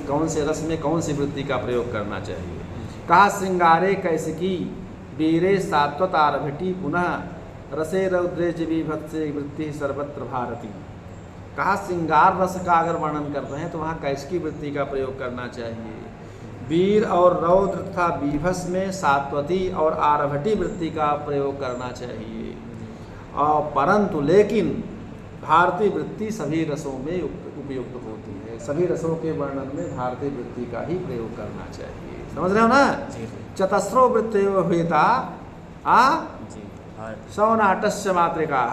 कौन से रस में कौन सी वृत्ति का प्रयोग करना चाहिए। कहा श्रृंगारे कैसकी वीरे सात्वत आरभटी पुनः रसे रौद्रे जीभत्से वृत्ति सर्वत्र भारती। कहा श्रृंगार रस का अगर वर्णन कर रहे हैं तो वहाँ कैसकी वृत्ति का प्रयोग करना चाहिए। वीर और रौद्र तथा बीभत्स में सात्वती और आरभटी वृत्ति का प्रयोग करना चाहिए। और परंतु लेकिन भारतीय वृत्ति सभी रसों में उपयुक्त होती है। सभी रसों के वर्णन में भारतीय वृत्ति का ही प्रयोग करना चाहिए। समझ रहे हो ना। चतस्रो वृत्तयो हेता सौनाटस्य मातृका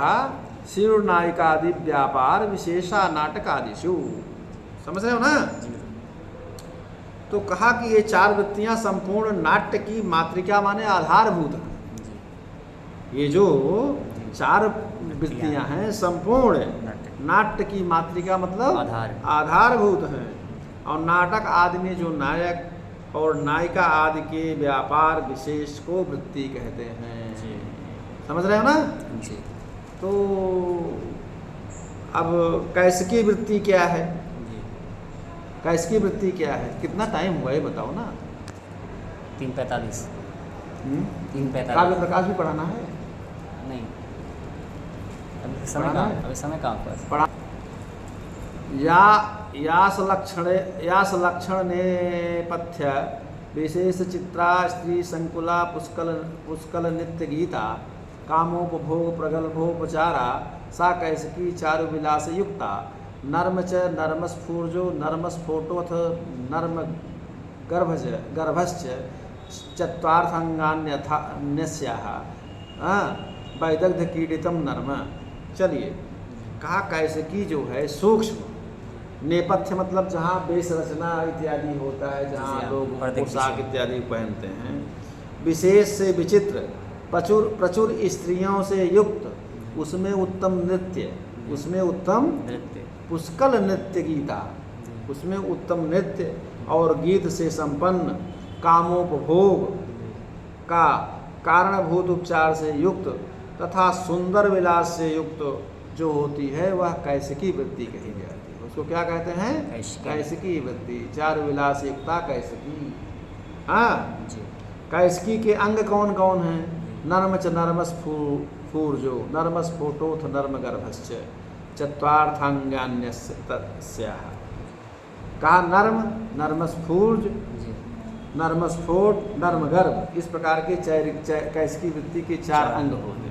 शिवनायिकादि व्यापार विशेषा नाटकादिषु। समझ रहे हो ना। तो कहा कि ये चार वृत्तियां संपूर्ण नाट्य की मातृका माने आधारभूत है। ये जो चार वृत्तियां हैं संपूर्ण नाट्य की मातृका मतलब आधारभूत हैं। और नाटक आदि में जो नायक और नायिका आदि के व्यापार विशेष को वृत्ति कहते हैं। समझ रहे हो ना जी। तो अब कैसकी वृत्ति क्या है। कैसकी वृत्ति क्या है। कितना टाइम हुआ ये बताओ ना। 3:45 काव्य प्रकाश भी पढ़ाना है। नहीं अभी समय कहाँ पर यास लक्षण नेपथ्य विशेष चित्रा स्त्री संकुला पुष्कल नित्य गीता कामोपभोग प्रगल्भोपचारा सा कैसकी चारु विलास युक्ता नर्म च नर्मस्फूर्जो नर्मस्फोटोथ नर्म गर्भश्च चत्वार्थान्यस्याः वैदग्ध कीडितम नर्म। चलिए कहा कैसकी जो है सूक्ष्म नेपथ्य मतलब जहाँ वेश रचना इत्यादि होता है, जहाँ लोग पोशाक इत्यादि पहनते हैं, विशेष से विचित्र प्रचुर स्त्रियों से युक्त उसमें उत्तम नृत्य पुष्कल नृत्य गीता उसमें उत्तम नृत्य और गीत से संपन्न कामोपभोग का कारणभूत उपचार से युक्त तथा सुंदर विलास से युक्त जो होती है वह कैसकी वृत्ति कही जाती है। उसको क्या कहते हैं। कैसकी वृत्ति। चार विलास युक्ता कैसकी। हाँ कैसकी के अंग कौन कौन हैं। नर्म च नर्मस्फूर्जो नर्मस्फोटोथ नर्म गर्भश्च चत्वार्थान्यस्याः। कहा नर्म नर्मस्फूर्ज नर्मस्फोट नर्मगर्भ इस प्रकार के कैसकी वृत्ति के चार अंग होते हैं।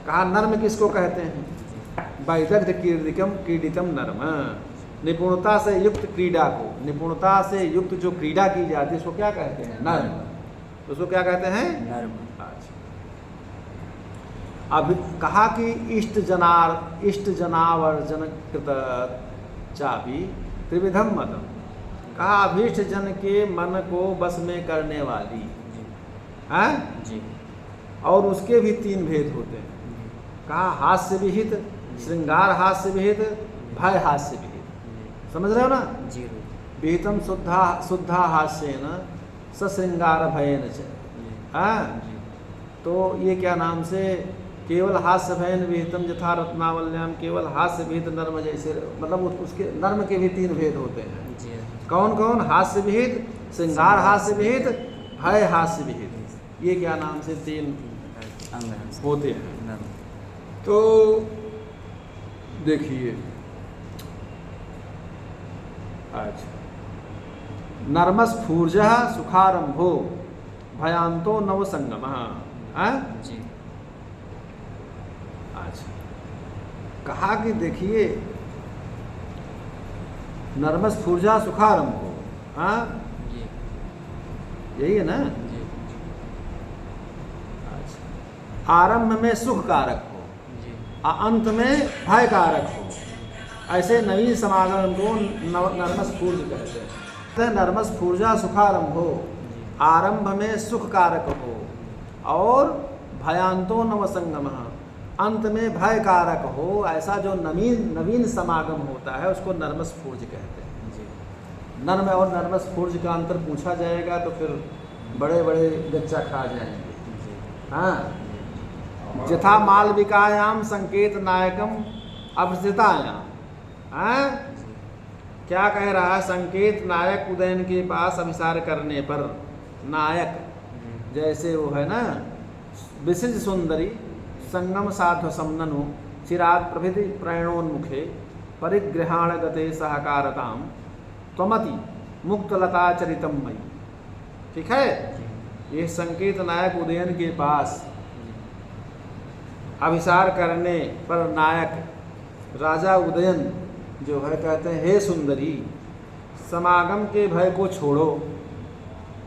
कहा नर्म किसको कहते हैं। वैदग्ध क्रीडितम नर्म निपुणता से युक्त क्रीड़ा को, निपुणता से युक्त जो क्रीड़ा की जाती है उसको क्या कहते हैं नर्म। उसको क्या कहते हैं नर्म। अब कहा कि इष्ट जनावर्जन कृत चापी त्रिविधम मतम। कहा अभीष्ट जन के मन को बस में करने वाली है जी। और उसके भी तीन भेद होते हैं। कहा हास्य विहित श्रृंगार हास्य विहित भय हास्य विहित। समझ रहे हो ना जी। विहितम शुद्धा हास्येन सश्रृंगार भयेन च। तो ये क्या नाम से केवल हास्य भयन विहितम यथा रत्नावल्याम केवल हास्य विहित नर्म जैसे मतलब उसके नर्म के भी तीन भेद होते हैं जी। कौन कौन। हास्य विहित श्रृंगार हास्य विहित भय हास्य विहित। ये क्या नाम से तीन होते हैं। तो देखिए अच्छा नर्मस्फूर्ज सुखारंभो भयांतो नवसंगम जी। अच्छा कहा कि देखिए नर्मस्फूर्जा सुखारंभो यही है ना जी। अच्छा आरंभ में सुख कारक हो अंत में भय कारक हो ऐसे नवीन समागम को नर्मस्फूर्ज कहते हैं। नर्मस्फूर्जा सुखारंभ हो आरंभ में सुख कारक हो और भयांतो नवसंगम अंत में भय कारक हो ऐसा जो नवीन समागम होता है उसको नर्मस्फूर्ज कहते हैं जी। नर्म और नर्मस्फूर्ज का अंतर पूछा जाएगा तो फिर बड़े बड़े गच्चा खा जाएंगे। हाँ यथा मालविकायाम संकेत नायकम अभिष्टायाम क्या कह रहा है? संकेत नायक उदयन के पास अभिसार करने पर नायक जैसे वो है ना, विशिज सुंदरी संगम साध्व समननु चिराग प्रभृति प्रणोन्मुखे परिग्रहाण गते सहकारताम त्वमति मुक्तलता चरितम मयि। ठीक है, ये संकेत नायक उदयन के पास अभिसार करने पर नायक राजा उदयन जो है कहते हैं, हे सुंदरी समागम के भय को छोड़ो।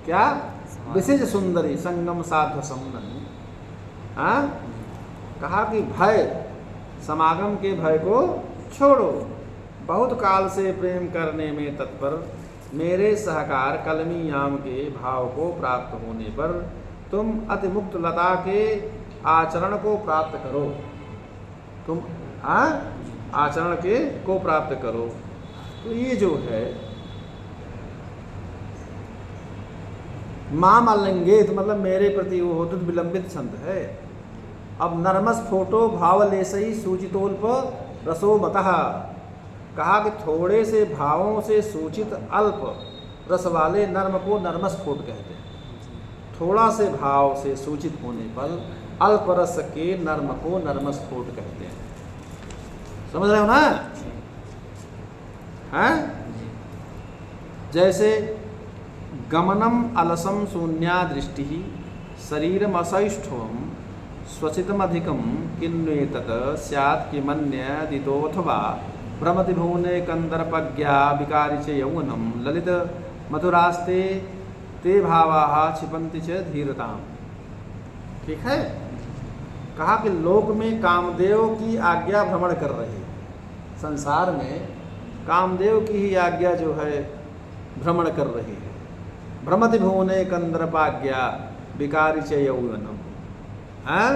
क्या? विशिज सुंदरी संगम साध्व समननु। हाँ, कहा कि भय, समागम के भय को छोड़ो। बहुत काल से प्रेम करने में तत्पर मेरे सहकार कलमी याम के भाव को प्राप्त होने पर तुम अति मुक्त लता के आचरण को प्राप्त करो। तुम आचरण के को प्राप्त करो। तो ये जो है माम अलिंगेत, मतलब मेरे प्रति वो होते विलंबित छंद है। अब नर्मस फोटो भावलेसई सूचितोल्प रसोमतः, कहा कि थोड़े से भावों से सूचित अल्प रस वाले नर्म को नर्मस्फोट कहते हैं। थोड़ा से भाव से सूचित होने पर अल्प रस के नर्म को नर्मस्फोट कहते हैं। समझ रहे हो ना? हैं? जैसे गमनम अलसम शून्या दृष्टि शरीरम असैष्ठवम स्वचितमधिकम किन्वेतत स्यात् किमन्यदितोऽथवा भ्रमति भुवने कंदर्पज्ञा विकारी च यौवनम ललित मधुरास्ते ते भावाः क्षिपन्ति च धीरताम। ठीक है, कहा कि लोक में कामदेव की आज्ञा भ्रमण कर रही है। संसार में कामदेव की ही आज्ञा जो है भ्रमण कर रही है। भ्रमति भुवने कंदर्पाज्ञा विकारी च यौवनम। हाँ,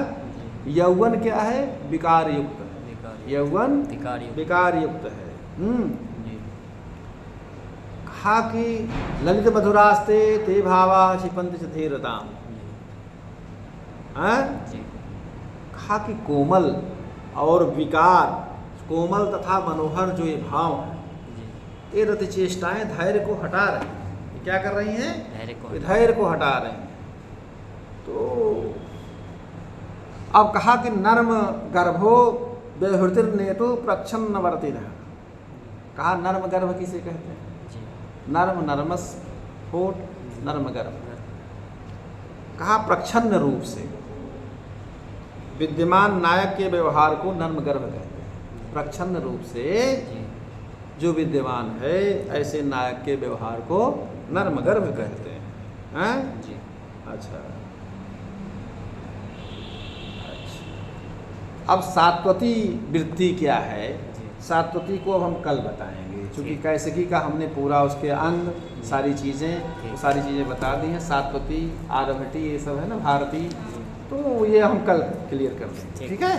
यौवन क्या है? विकार युक्त। यौवन विकार युक्त है। कहा कि ललित मधुरास्ते ते भावा क्षिपन्ति च धीरताम। कहा कि कोमल और विकार, कोमल तथा मनोहर जो ये भाव हैं, ये रति चेष्टाएं धैर्य को हटा रही हैं। ये क्या कर रही हैं? धैर्य को हटा रही हैं। तो अब कहा कि नर्म गर्भो व्यहृतिर्नेतु प्रच्छन्न वर्तिनः। कहा नर्म गर्भ किसे कहते हैं? नर्म, नर्मस फोट, नर्म गर्भ। कहा प्रच्छन्न रूप से विद्यमान नायक के व्यवहार को नर्म गर्भ कहते हैं। प्रच्छन्न रूप से जो विद्यमान है ऐसे नायक के व्यवहार को नर्म गर्भ कहते हैं। अच्छा, अब सात्वती वृत्ति क्या है? सात्वती को अब हम कल बताएंगे, क्योंकि कैसिकी का हमने पूरा उसके अंग सारी चीज़ें बता दी हैं। सात्वती, आरभटी, ये सब है ना, भारती, तो ये हम कल क्लियर कर देंगे। ठीक है।